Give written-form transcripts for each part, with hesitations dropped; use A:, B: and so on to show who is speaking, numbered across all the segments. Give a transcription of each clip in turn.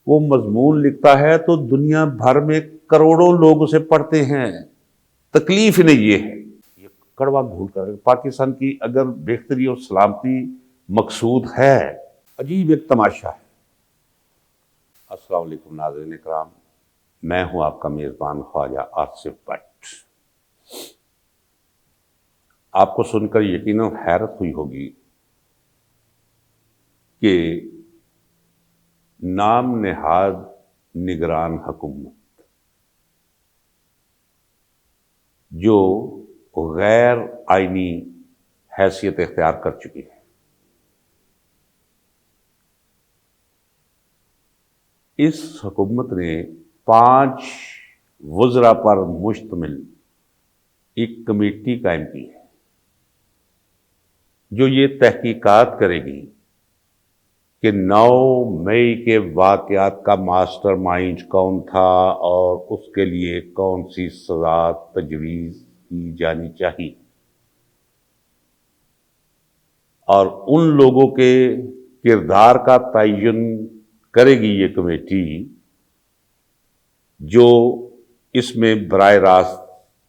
A: وہ مضمون لکھتا ہے تو دنیا بھر میں کروڑوں لوگ اسے پڑھتے ہیں۔ تکلیف انہیں یہ ہے، یہ کڑوا گھول کر پاکستان کی اگر بہتری اور سلامتی مقصود ہے، عجیب ایک تماشا ہے۔ السلام علیکم ناظرین اکرام، میں ہوں آپ کا میزبان خواجہ آصف بٹ۔ آپ کو سن کر یقیناً حیرت ہوئی ہوگی کہ نام نہاد نگران حکومت جو غیر آئینی حیثیت اختیار کر چکی ہے، اس حکومت نے 5 وزراء پر مشتمل ایک کمیٹی قائم کی ہے جو یہ تحقیقات کرے گی کہ 9 مئی کے واقعات کا ماسٹر مائنڈ کون تھا اور اس کے لیے کون سی سزا تجویز کی جانی چاہیے، اور ان لوگوں کے کردار کا تعین کرے گی یہ کمیٹی جو اس میں براہ راست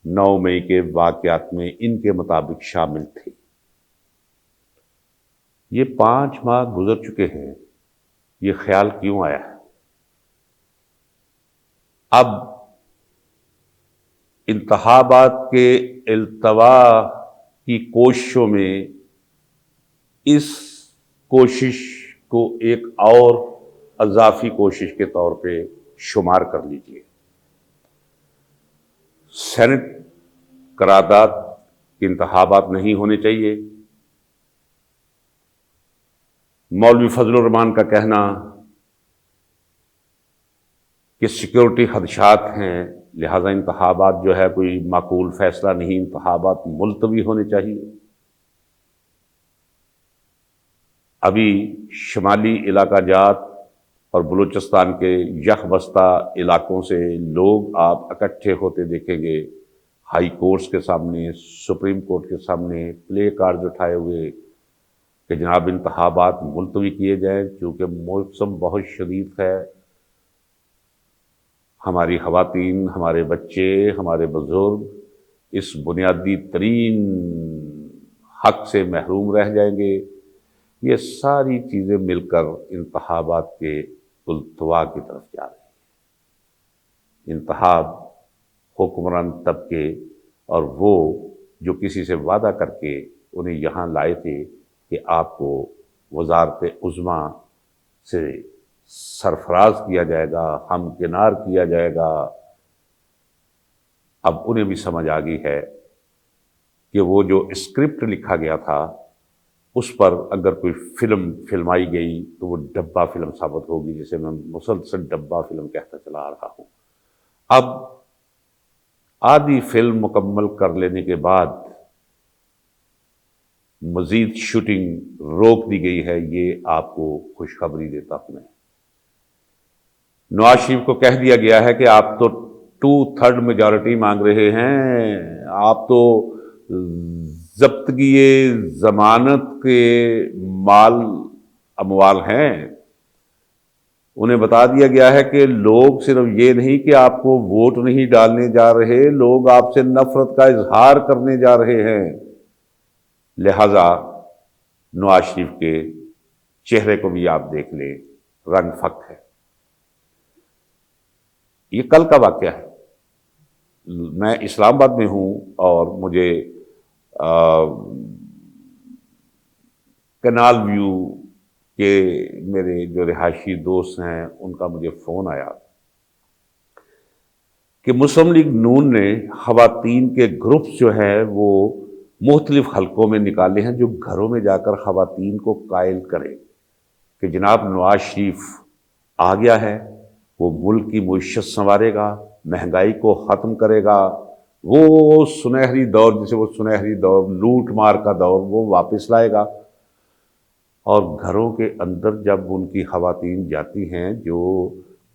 A: 9 مئی کے واقعات میں ان کے مطابق شامل تھے۔ یہ 5 ماہ گزر چکے ہیں، یہ خیال کیوں آیا ہے؟ اب انتخابات کے التوا کی کوششوں میں اس کوشش کو ایک اور اضافی کوشش کے طور پہ شمار کر لیجیے۔ سینٹ قرارداد کے انتخابات نہیں ہونے چاہیے۔ مولوی فضل الرحمان کا کہنا کہ سیکیورٹی خدشات ہیں، لہذا انتخابات جو ہے کوئی معقول فیصلہ نہیں، انتخابات ملتوی ہونے چاہیے۔ ابھی شمالی علاقہ جات اور بلوچستان کے یخ بستہ علاقوں سے لوگ آپ اکٹھے ہوتے دیکھیں گے، ہائی کورٹس کے سامنے، سپریم کورٹ کے سامنے پلے کارڈز اٹھائے ہوئے کہ جناب انتخابات ملتوی کیے جائیں چونکہ موسم بہت شدید ہے، ہماری خواتین، ہمارے بچے، ہمارے بزرگ اس بنیادی ترین حق سے محروم رہ جائیں گے۔ یہ ساری چیزیں مل کر انتخابات کے التوا کی طرف جا رہی ہیں۔ انتخاب حکمران طبقے اور وہ جو کسی سے وعدہ کر کے انہیں یہاں لائے تھے کہ آپ کو وزارت عظمیٰ سے سرفراز کیا جائے گا، ہمکنار کیا جائے گا، اب انہیں بھی سمجھ آ گئی ہے کہ وہ جو اسکرپٹ لکھا گیا تھا اس پر اگر کوئی فلم فلمائی گئی تو وہ ڈبہ فلم ثابت ہوگی، جسے میں مسلسل ڈبہ فلم کہتا چلا آ رہا ہوں۔ اب آدھی فلم مکمل کر لینے کے بعد مزید شوٹنگ روک دی گئی ہے، یہ آپ کو خوشخبری دیتا ہوں میں۔ نواز شریف کو کہہ دیا گیا ہے کہ آپ تو 2/3 میجارٹی مانگ رہے ہیں، آپ تو ضبطگی ضمانت کے مال اموال ہیں۔ انہیں بتا دیا گیا ہے کہ لوگ صرف یہ نہیں کہ آپ کو ووٹ نہیں ڈالنے جا رہے، لوگ آپ سے نفرت کا اظہار کرنے جا رہے ہیں۔ لہذا نواز شریف کے چہرے کو بھی آپ دیکھ لیں، رنگ فک ہے۔ یہ کل کا واقعہ ہے۔ میں اسلام آباد میں ہوں اور مجھے کنال ویو کے میرے جو رہائشی دوست ہیں ان کا مجھے فون آیا کہ مسلم لیگ نون نے خواتین کے گروپس جو ہیں وہ مختلف حلقوں میں نکالے ہیں جو گھروں میں جا کر خواتین کو قائل کرے کہ جناب نواز شریف آ گیا ہے، وہ ملک کی معیشت سنوارے گا، مہنگائی کو ختم کرے گا، وہ سنہری دور جسے وہ سنہری دور لوٹ مار کا دور وہ واپس لائے گا۔ اور گھروں کے اندر جب ان کی خواتین جاتی ہیں جو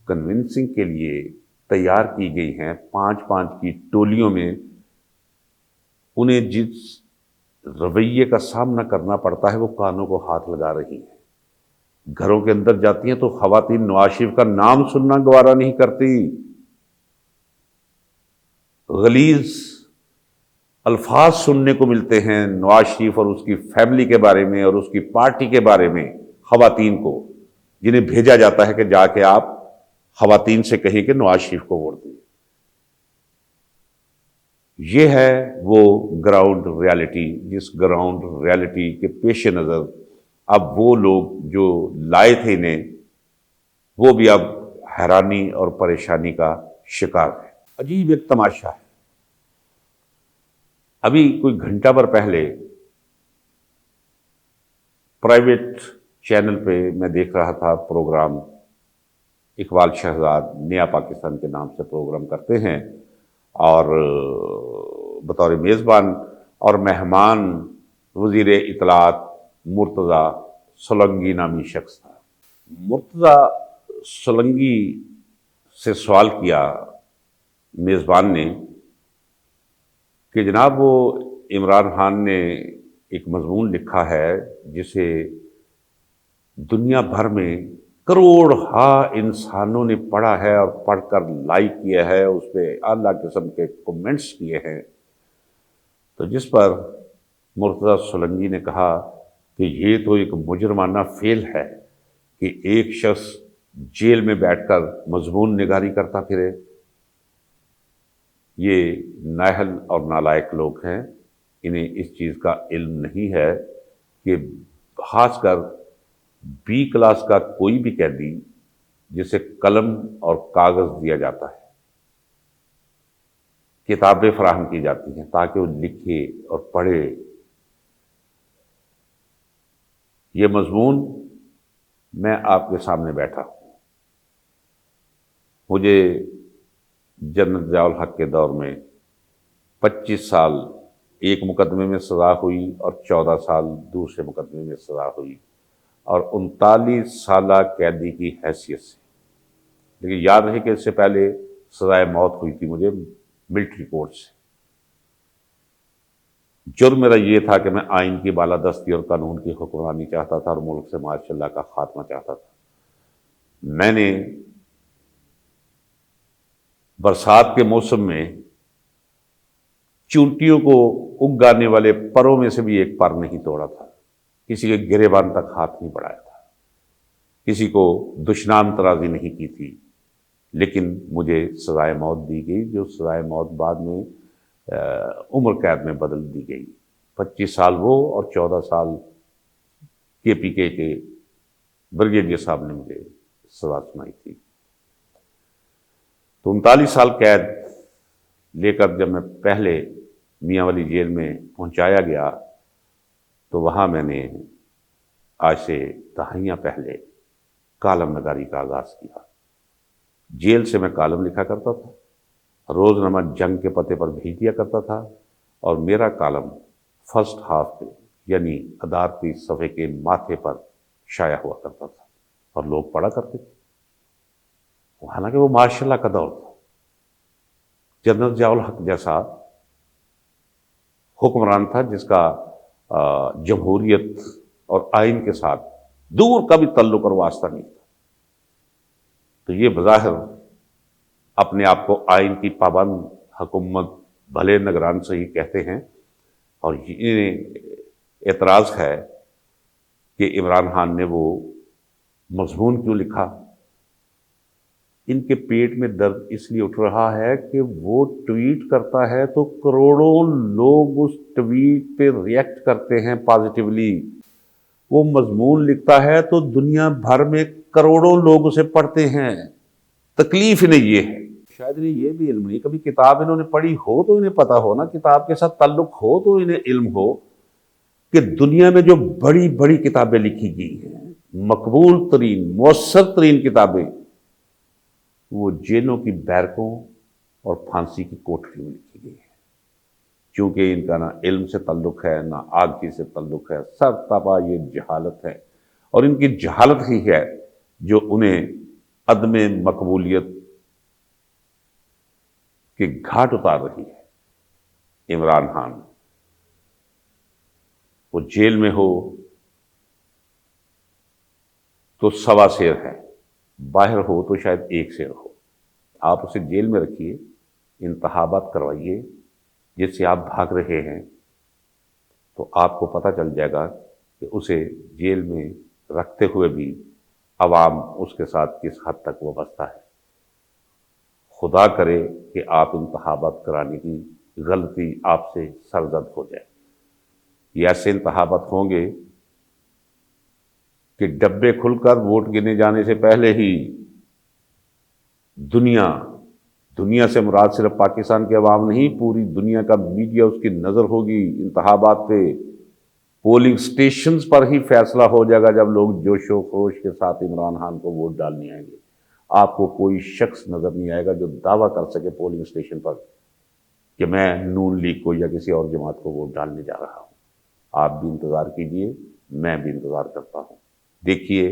A: کنونسنگ کے لیے تیار کی گئی ہیں 5-5 کی ٹولیوں میں، انہیں جس رویے کا سامنا کرنا پڑتا ہے وہ کانوں کو ہاتھ لگا رہی ہیں۔ گھروں کے اندر جاتی ہیں تو خواتین نواز شریف کا نام سننا گوارا نہیں کرتی، غلیظ الفاظ سننے کو ملتے ہیں نواز شریف اور اس کی فیملی کے بارے میں اور اس کی پارٹی کے بارے میں خواتین کو، جنہیں بھیجا جاتا ہے کہ جا کے آپ خواتین سے کہیں کہ نواز شریف کو ووٹ دیں۔ یہ ہے وہ گراؤنڈ ریالٹی، جس گراؤنڈ ریالٹی کے پیش نظر اب وہ لوگ جو لائے تھے انہیں، وہ بھی اب حیرانی اور پریشانی کا شکار ہے۔ عجیب ایک تماشا ہے، ابھی کوئی گھنٹہ بھر پہلے پرائیویٹ چینل پہ میں دیکھ رہا تھا پروگرام، اقبال شہزاد نیا پاکستان کے نام سے پروگرام کرتے ہیں، اور بطور میزبان اور مہمان وزیر اطلاعات مرتضی سولنگی نامی شخص تھا۔ مرتضی سولنگی سے سوال کیا میزبان نے کہ جناب وہ عمران خان نے ایک مضمون لکھا ہے جسے دنیا بھر میں کروڑ انسانوں نے پڑھا ہے اور پڑھ کر لائک کیا ہے، اس پہ اعلیٰ قسم کے کومنٹس کیے ہیں، تو جس پر مرتضی سولنگی نے کہا کہ یہ تو ایک مجرمانہ فعل ہے کہ ایک شخص جیل میں بیٹھ کر مضمون نگاری کرتا پھرے۔ یہ نااہل اور نالائق لوگ ہیں، انہیں اس چیز کا علم نہیں ہے کہ خاص کر بی کلاس کا کوئی بھی قیدی جسے قلم اور کاغذ دیا جاتا ہے، کتابیں فراہم کی جاتی ہیں تاکہ وہ لکھے اور پڑھے، یہ مضمون میں آپ کے سامنے بیٹھا ہوں، مجھے جنرل ضیاء الحق کے دور میں 25 سال ایک مقدمے میں سزا ہوئی اور 14 سال دوسرے مقدمے میں سزا ہوئی، اور 39 سالہ قیدی کی حیثیت سے، لیکن یاد ہے کہ اس سے پہلے سزائے موت ہوئی تھی مجھے ملٹری کورٹ سے۔ جرم میرا یہ تھا کہ میں آئین کی بالادستی اور قانون کی حکمرانی چاہتا تھا اور ملک سے ماشاء اللہ کا خاتمہ چاہتا تھا۔ میں نے برسات کے موسم میں چونٹیوں کو اگانے والے پروں میں سے بھی ایک پر نہیں توڑا تھا، کسی کے گریبان تک ہاتھ نہیں بڑھایا تھا، کسی کو دشنام ترازی نہیں کی تھی، لیکن مجھے سزائے موت دی گئی، جو سزائے موت بعد میں عمر قید میں بدل دی گئی۔ 25 سال وہ اور 14 سال KPK کے بریگیڈیئر صاحب نے مجھے سزا سنائی تھی۔ تو 39 سال قید لے کر جب میں پہلے میاں والی جیل میں پہنچایا گیا تو وہاں میں نے آج سے دہائیاں پہلے کالم نگاری کا آغاز کیا۔ جیل سے میں کالم لکھا کرتا تھا، روزنامہ جنگ کے پتے پر بھیج دیا کرتا تھا، اور میرا کالم فرسٹ ہاف پہ یعنی عدالتی صفحے کے ماتھے پر شائع ہوا کرتا تھا اور لوگ پڑھا کرتے تھے۔ حالانکہ وہ ماشاء اللہ کا دور تھا، جنرل ضیاء الحق جیسا حکمران تھا جس کا جمہوریت اور آئین کے ساتھ دور کا بھی تعلق اور واسطہ نہیں تھا۔ تو یہ بظاہر اپنے آپ کو آئین کی پابند حکومت بھلے نگران سے ہی کہتے ہیں، اور انہیں اعتراض ہے کہ عمران خان نے وہ مضمون کیوں لکھا۔ ان کے پیٹ میں درد اس لیے اٹھ رہا ہے کہ وہ ٹویٹ کرتا ہے تو کروڑوں لوگ اس ٹویٹ پہ ریئیکٹ کرتے ہیں پازیٹیولی، وہ مضمون لکھتا ہے تو دنیا بھر میں کروڑوں لوگ اسے پڑھتے ہیں۔ تکلیف انہیں یہ ہے، شاید انہیں یہ بھی علم نہیں، کبھی کتاب انہوں نے پڑھی ہو تو انہیں پتا ہو نا، کتاب کے ساتھ تعلق ہو تو انہیں علم ہو کہ دنیا میں جو بڑی بڑی کتابیں لکھی گئی ہیں، مقبول ترین مؤثر ترین کتابیں، وہ جیلوں کی بیرکوں اور پھانسی کی کوٹریوں میں لکھی گئی ہیں، چونکہ ان کا نہ علم سے تعلق ہے نہ آگاہی سے تعلق ہے، سب تباہ یہ جہالت ہے، اور ان کی جہالت ہی ہے جو انہیں عدم مقبولیت کے گھاٹ اتار رہی ہے۔ عمران خان وہ جیل میں ہو تو 1.25 ہے، باہر ہو تو شاید 1 سیر ہو۔ آپ اسے جیل میں رکھیے، انتخابات کروائیے، جس سے آپ بھاگ رہے ہیں، تو آپ کو پتہ چل جائے گا کہ اسے جیل میں رکھتے ہوئے بھی عوام اس کے ساتھ کس حد تک وابستہ ہے۔ خدا کرے کہ آپ انتخابات کرانے کی غلطی آپ سے سرزد ہو جائے۔ یہ ایسے انتخابات ہوں گے کہ ڈبے کھل کر ووٹ گنے جانے سے پہلے ہی دنیا سے مراد صرف پاکستان کے عوام نہیں، پوری دنیا کا میڈیا اس کی نظر ہوگی انتخابات پہ۔ پولنگ سٹیشنز پر ہی فیصلہ ہو جائے گا جب لوگ جوش و خروش کے ساتھ عمران خان کو ووٹ ڈالنے آئیں گے۔ آپ کو کوئی شخص نظر نہیں آئے گا جو دعویٰ کر سکے پولنگ سٹیشن پر کہ میں نون لیگ کو یا کسی اور جماعت کو ووٹ ڈالنے جا رہا ہوں۔ آپ بھی انتظار کیجئے، میں بھی انتظار کرتا ہوں۔ دیکھیے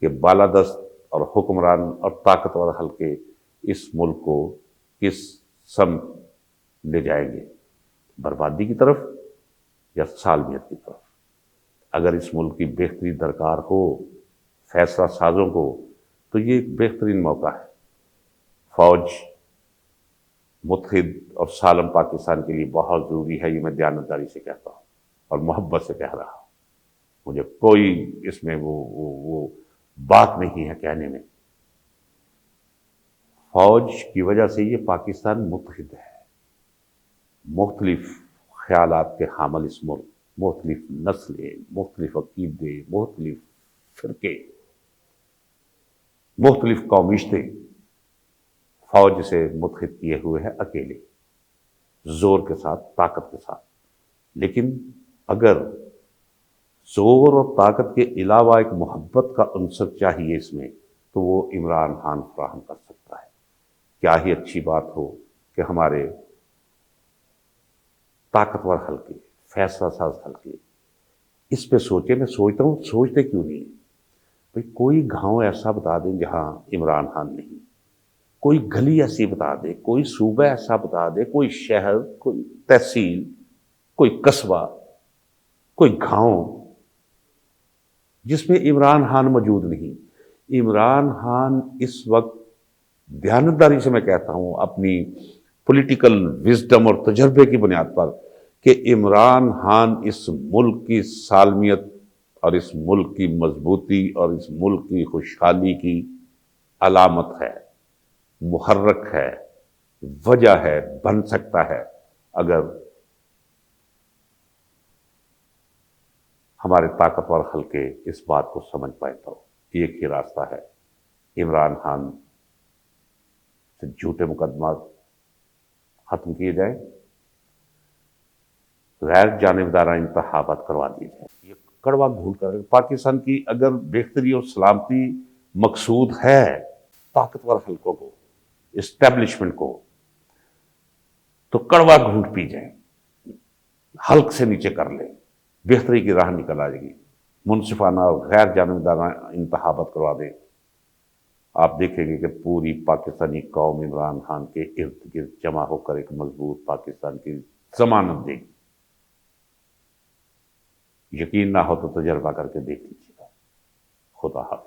A: کہ بالادست اور حکمران اور طاقتور حلقے اس ملک کو کس سمت لے جائیں گے، بربادی کی طرف یا سالمیت کی طرف۔ اگر اس ملک کی بہتری درکار ہو فیصلہ سازوں کو، تو یہ ایک بہترین موقع ہے۔ فوج متحد اور سالم پاکستان کے لیے بہت ضروری ہے، یہ میں دیانتداری سے کہتا ہوں اور محبت سے کہہ رہا ہوں۔ مجھے کوئی اس میں وہ بات نہیں ہے کہنے میں۔ فوج کی وجہ سے یہ پاکستان متحد ہے۔ مختلف خیالات کے حامل اس ملک، مختلف نسلیں، مختلف عقیدے، مختلف فرقے، مختلف قومیشتیں، فوج سے متحد کیے ہوئے ہے اکیلے، زور کے ساتھ، طاقت کے ساتھ۔ لیکن اگر زور اور طاقت کے علاوہ ایک محبت کا عنصر چاہیے اس میں، تو وہ عمران خان فراہم کر سکتا ہے۔ کیا ہی اچھی بات ہو کہ ہمارے طاقتور حلقے، فیصلہ ساز حلقے اس پہ سوچے۔ میں سوچتا ہوں سوچتے کیوں نہیں؟ بھئی کوئی گاؤں ایسا بتا دیں جہاں عمران خان نہیں، کوئی گلی ایسی بتا دے، کوئی صوبہ ایسا بتا دے، کوئی شہر، کوئی تحصیل، کوئی قصبہ، کوئی گاؤں جس میں عمران خان موجود نہیں۔ عمران خان اس وقت، دیانتداری سے میں کہتا ہوں اپنی پولیٹیکل وزڈم اور تجربے کی بنیاد پر، کہ عمران خان اس ملک کی سالمیت اور اس ملک کی مضبوطی اور اس ملک کی خوشحالی کی علامت ہے، محرک ہے، وجہ ہے، بن سکتا ہے اگر ہمارے طاقتور حلقے اس بات کو سمجھ پائے۔ تو ایک ہی راستہ ہے، عمران خان سے جھوٹے مقدمات ختم کیے جائیں، غیر جانبدارانہ انتخابات کروا دیے جائیں۔ یہ کڑوا گھونٹ کر پاکستان کی اگر بہتری اور سلامتی مقصود ہے، طاقتور حلقوں کو، اسٹیبلشمنٹ کو، تو کڑوا گھونٹ پی جائیں، حلق سے نیچے کر لیں، بہتری کی راہ نکل آئے گی۔ منصفانہ اور غیر جانبدارانہ انتخابات کروا دیں، آپ دیکھیں گے کہ پوری پاکستانی قوم عمران خان کے ارد گرد جمع ہو کر ایک مضبوط پاکستان کی ضمانت دے گی۔ یقین نہ ہو تو تجربہ کر کے دیکھ لیجیے گا۔ خدا حافظ۔